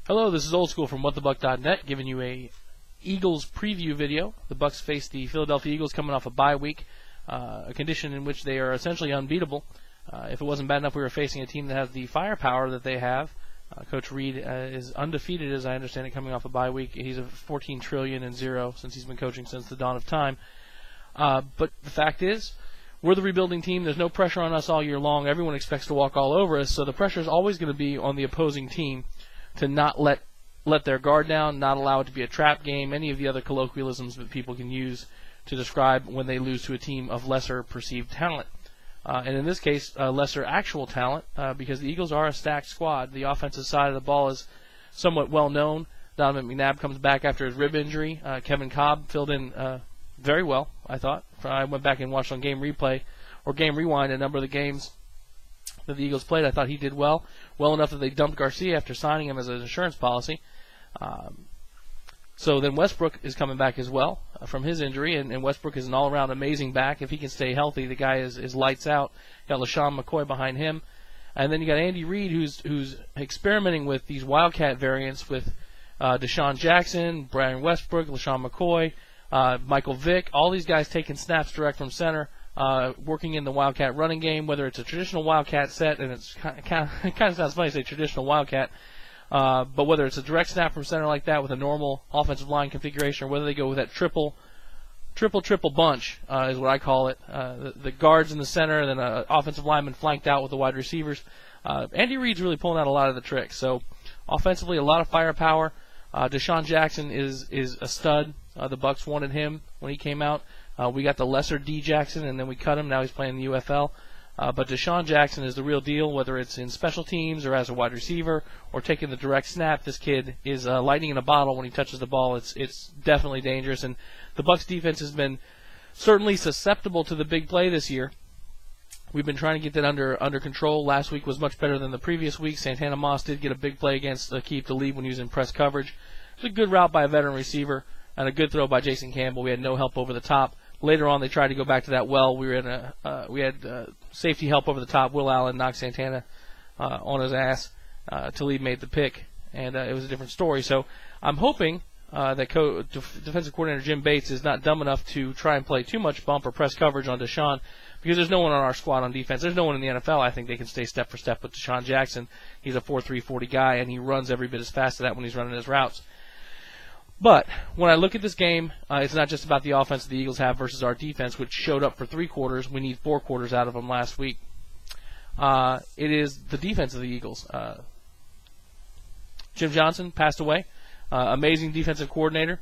Hello, this is Old School from WhatTheBuck.net, giving you a Eagles preview video. The Bucs face the Philadelphia Eagles coming off a bye week, a condition in which they are essentially unbeatable. If it wasn't bad enough, we were facing a team that has the firepower that they have. Coach Reed is undefeated, as I understand it, coming off a bye week. He's a 14 trillion and 0 since he's been coaching since the dawn of time. But the fact is, we're the rebuilding team. There's no pressure on us all year long. Everyone expects to walk all over us, so the pressure is always going to be on the opposing team to not let their guard down, not allow it to be a trap game, any of the other colloquialisms that people can use to describe when they lose to a team of lesser perceived talent. And in this case, lesser actual talent, because the Eagles are a stacked squad. The offensive side of the ball is somewhat well known. Donovan McNabb comes back after his rib injury. Kevin Cobb filled in very well, I thought. I went back and watched on Game Replay or Game Rewind a number of the games that the Eagles played. I thought he did well enough that they dumped Garcia after signing him as an insurance policy. So then Westbrook is coming back as well from his injury, and Westbrook is an all-around amazing back. If he can stay healthy, the guy is lights out. You got LaShawn McCoy behind him. And then you got Andy Reid, who's experimenting with these Wildcat variants with Deshaun Jackson, Brian Westbrook, LaShawn McCoy, Michael Vick, all these guys taking snaps direct from center, working in the Wildcat running game, whether it's a traditional Wildcat set, and it's kind of sounds funny to say traditional Wildcat, but whether it's a direct snap from center like that with a normal offensive line configuration, or whether they go with that triple bunch, is what I call it, the guards in the center and then an offensive lineman flanked out with the wide receivers. Andy Reid's really pulling out a lot of the tricks. So offensively, a lot of firepower. Deshaun Jackson is a stud. The Bucs wanted him when he came out. We got the lesser D Jackson, and then we cut him. Now he's playing in the UFL. But Deshaun Jackson is the real deal, whether it's in special teams or as a wide receiver or taking the direct snap. This kid is lightning in a bottle when he touches the ball. It's definitely dangerous. And the Bucs defense has been certainly susceptible to the big play this year. We've been trying to get that under control. Last week was much better than the previous week. Santana Moss did get a big play against Keith Talib when he was in press coverage. It was a good route by a veteran receiver and a good throw by Jason Campbell. We had no help over the top. Later on, they tried to go back to that well. We had safety help over the top. Will Allen knocked Santana on his ass. Talib made the pick, and it was a different story. So I'm hoping that defensive coordinator Jim Bates is not dumb enough to try and play too much bump or press coverage on Deshaun, because there's no one on our squad on defense. There's no one in the NFL I think they can stay step for step with Deshaun Jackson. He's a 4.3 40 guy, and he runs every bit as fast as that when he's running his routes. But when I look at this game, it's not just about the offense the Eagles have versus our defense, which showed up for 3 quarters. We need 4 quarters out of them last week. It is the defense of the Eagles. Jim Johnson passed away. Amazing defensive coordinator.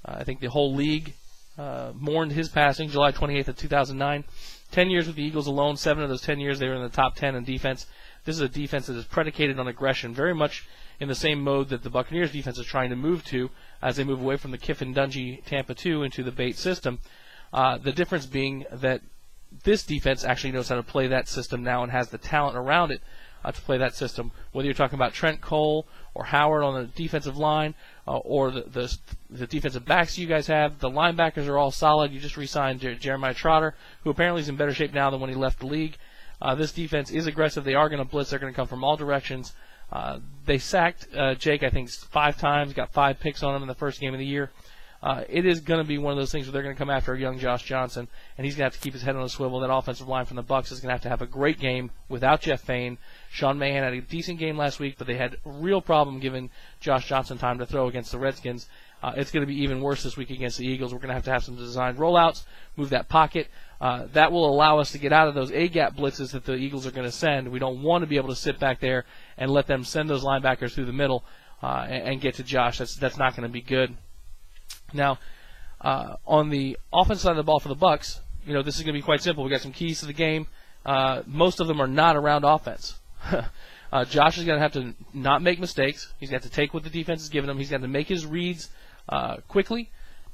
I think the whole league mourned his passing, July 28th of 2009. 10 years with the Eagles alone. 7 of those 10 years they were in the top 10 in defense. This is a defense that is predicated on aggression, very much in the same mode that the Buccaneers defense is trying to move to as they move away from the Kiffin-Dungy Tampa 2 into the Bates system. The difference being that this defense actually knows how to play that system now and has the talent around it to play that system. Whether you're talking about Trent Cole or Howard on the defensive line or the defensive backs you guys have, the linebackers are all solid. You just re-signed Jeremiah Trotter, who apparently is in better shape now than when he left the league. This defense is aggressive. They are going to blitz. They're going to come from all directions. They sacked Jake, I think, 5 times, got 5 picks on him in the first game of the year. It is going to be one of those things where they're going to come after a young Josh Johnson, and he's going to have to keep his head on a swivel. That offensive line from the Bucs is going to have a great game without Jeff Faine. Sean Mahan had a decent game last week, but they had a real problem giving Josh Johnson time to throw against the Redskins. It's going to be even worse this week against the Eagles. We're going to have some designed rollouts, move that pocket. That will allow us to get out of those A-gap blitzes that the Eagles are going to send. We don't want to be able to sit back there and let them send those linebackers through the middle and get to Josh. That's not going to be good. Now, on the offensive side of the ball for the Bucs, this is going to be quite simple. We got some keys to the game. Most of them are not around offense. Josh is going to have to not make mistakes. He's got to take what the defense is giving him. He's got to make his reads quickly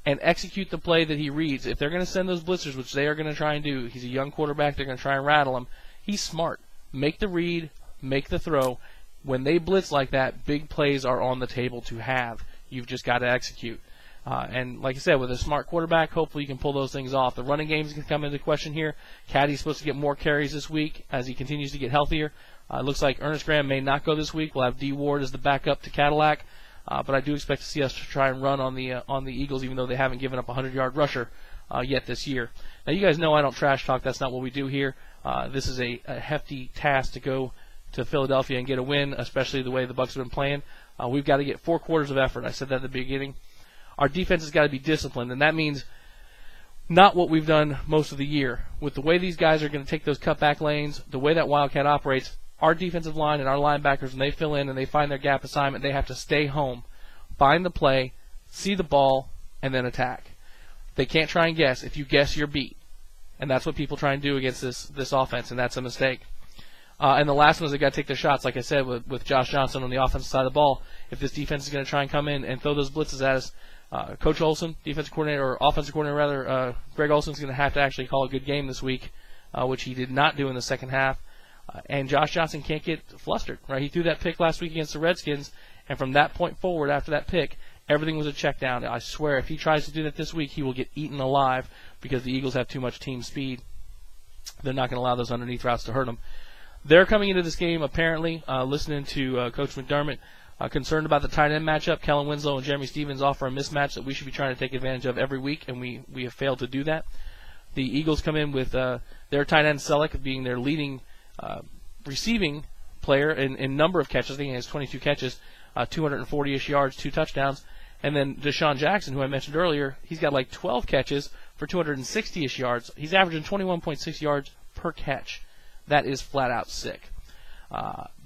and execute the play that he reads. If they're going to send those blitzers, which they are going to try and do, he's a young quarterback, they're going to try and rattle him. He's smart. Make the read, make the throw. When they blitz like that, big plays are on the table to have. You've just got to execute. And like I said, with a smart quarterback, hopefully you can pull those things off. The running game is going to come into question here. Caddy's supposed to get more carries this week as he continues to get healthier. It looks like Ernest Graham may not go this week. We'll have D. Ward as the backup to Cadillac, but I do expect to see us try and run on the Eagles, even though they haven't given up a 100-yard rusher yet this year. Now, you guys know I don't trash talk. That's not what we do here. This is a hefty task to go to Philadelphia and get a win, especially the way the Bucs have been playing. We've got to get 4 quarters of effort. I said that at the beginning. Our defense has got to be disciplined, and that means not what we've done most of the year. With the way these guys are going to take those cutback lanes, the way that Wildcat operates, our defensive line and our linebackers, when they fill in and they find their gap assignment, they have to stay home, find the play, see the ball, and then attack. They can't try and guess. If you guess, you're beat. And that's what people try and do against this offense, and that's a mistake. And the last one is they got to take their shots, like I said, with Josh Johnson on the offensive side of the ball. If this defense is going to try and come in and throw those blitzes at us, Coach Olson, defensive coordinator, or offensive coordinator rather, Greg Olson's going to have to actually call a good game this week, which he did not do in the second half. And Josh Johnson can't get flustered, right? He threw that pick last week against the Redskins, and from that point forward, after that pick, everything was a check down. I swear, if he tries to do that this week, he will get eaten alive because the Eagles have too much team speed. They're not going to allow those underneath routes to hurt them. They're coming into this game, apparently, listening to Coach McDermott, concerned about the tight end matchup. Kellen Winslow and Jeremy Stevens offer a mismatch that we should be trying to take advantage of every week, and we have failed to do that. The Eagles come in with their tight end Selleck being their leading receiving player in number of catches. I think he has 22 catches, 240-ish yards, 2 touchdowns. And then Deshaun Jackson, who I mentioned earlier, he's got like 12 catches for 260-ish yards. He's averaging 21.6 yards per catch. That is flat out sick.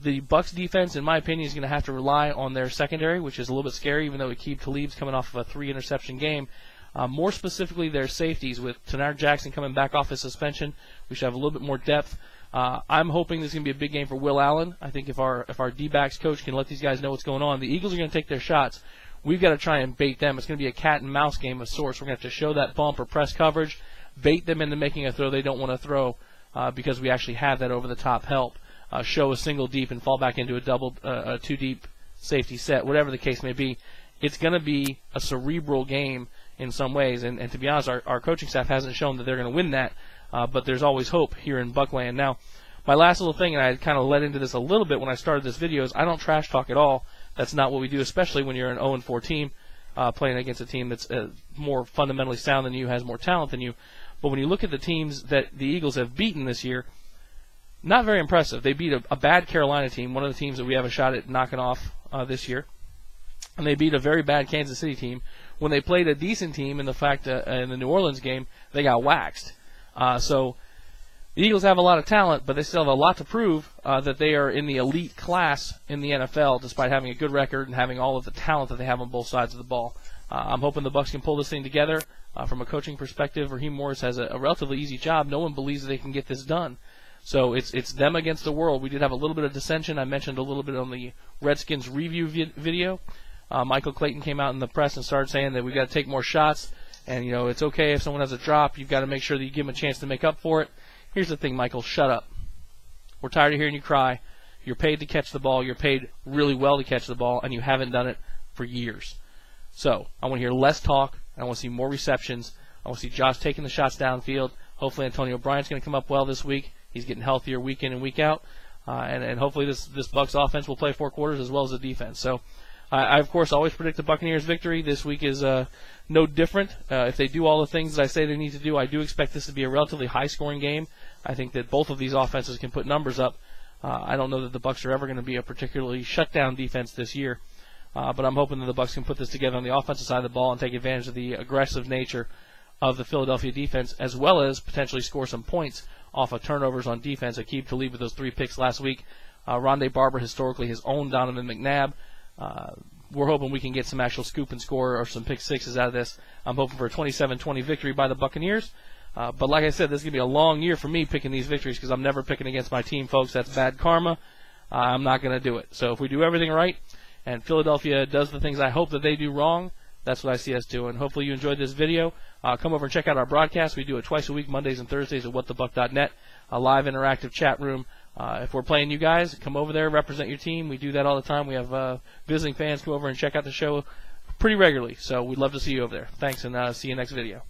The Bucs defense, in my opinion, is going to have to rely on their secondary, which is a little bit scary, even though Aqib Talib's coming off of a 3-interception game. More specifically, their safeties, with Tanar Jackson coming back off his suspension. We should have a little bit more depth. I'm hoping this is going to be a big game for Will Allen. I think if our D-backs coach can let these guys know what's going on, the Eagles are going to take their shots. We've got to try and bait them. It's going to be a cat-and-mouse game of sorts. We're going to have to show that bump or press coverage, bait them into making a throw they don't want to throw because we actually have that over-the-top help. Show a single deep and fall back into a 2-deep safety set, whatever the case may be. It's going to be a cerebral game in some ways, and to be honest, our coaching staff hasn't shown that they're going to win that, but there's always hope here in Buckland. Now, my last little thing, and I kind of led into this a little bit when I started this video, is I don't trash talk at all. That's not what we do, especially when you're an 0-4 team playing against a team that's more fundamentally sound than you, has more talent than you. But when you look at the teams that the Eagles have beaten this year, not very impressive. They beat a bad Carolina team, one of the teams that we have a shot at knocking off this year. And they beat a very bad Kansas City team. When they played a decent team, in the New Orleans game, they got waxed. So the Eagles have a lot of talent, but they still have a lot to prove that they are in the elite class in the NFL, despite having a good record and having all of the talent that they have on both sides of the ball. I'm hoping the Bucs can pull this thing together. From a coaching perspective, Raheem Morris has a relatively easy job. No one believes that they can get this done. So it's them against the world. We did have a little bit of dissension. I mentioned a little bit on the Redskins review video. Michael Clayton came out in the press and started saying that we've got to take more shots, and it's okay if someone has a drop. You've got to make sure that you give them a chance to make up for it. Here's the thing, Michael, shut up. We're tired of hearing you cry. You're paid to catch the ball. You're paid really well to catch the ball, and you haven't done it for years. So I want to hear less talk. I want to see more receptions. I want to see Josh taking the shots downfield. Hopefully Antonio Bryant's going to come up well this week. He's getting healthier week in and week out. And hopefully this Bucs offense will play 4 quarters as well as the defense. So I, of course, always predict the Buccaneers victory. This week is no different. If they do all the things that I say they need to do, I do expect this to be a relatively high-scoring game. I think that both of these offenses can put numbers up. I don't know that the Bucs are ever going to be a particularly shutdown defense this year. But I'm hoping that the Bucs can put this together on the offensive side of the ball and take advantage of the aggressive nature of the Philadelphia defense, as well as potentially score some points off of turnovers on defense. Aqib Talib with those 3 picks last week. Rondé Barber historically has owned Donovan McNabb. We're hoping we can get some actual scoop and score or some pick sixes out of this. I'm hoping for a 27-20 victory by the Buccaneers. But like I said, this is going to be a long year for me picking these victories because I'm never picking against my team, folks. That's bad karma. I'm not going to do it. So if we do everything right and Philadelphia does the things I hope that they do wrong, that's what I see us doing. Hopefully you enjoyed this video. Come over and check out our broadcast. We do it twice a week, Mondays and Thursdays at whatthebuck.net, a live interactive chat room. If we're playing you guys, come over there, represent your team. We do that all the time. We have visiting fans come over and check out the show pretty regularly. So we'd love to see you over there. Thanks, and see you next video.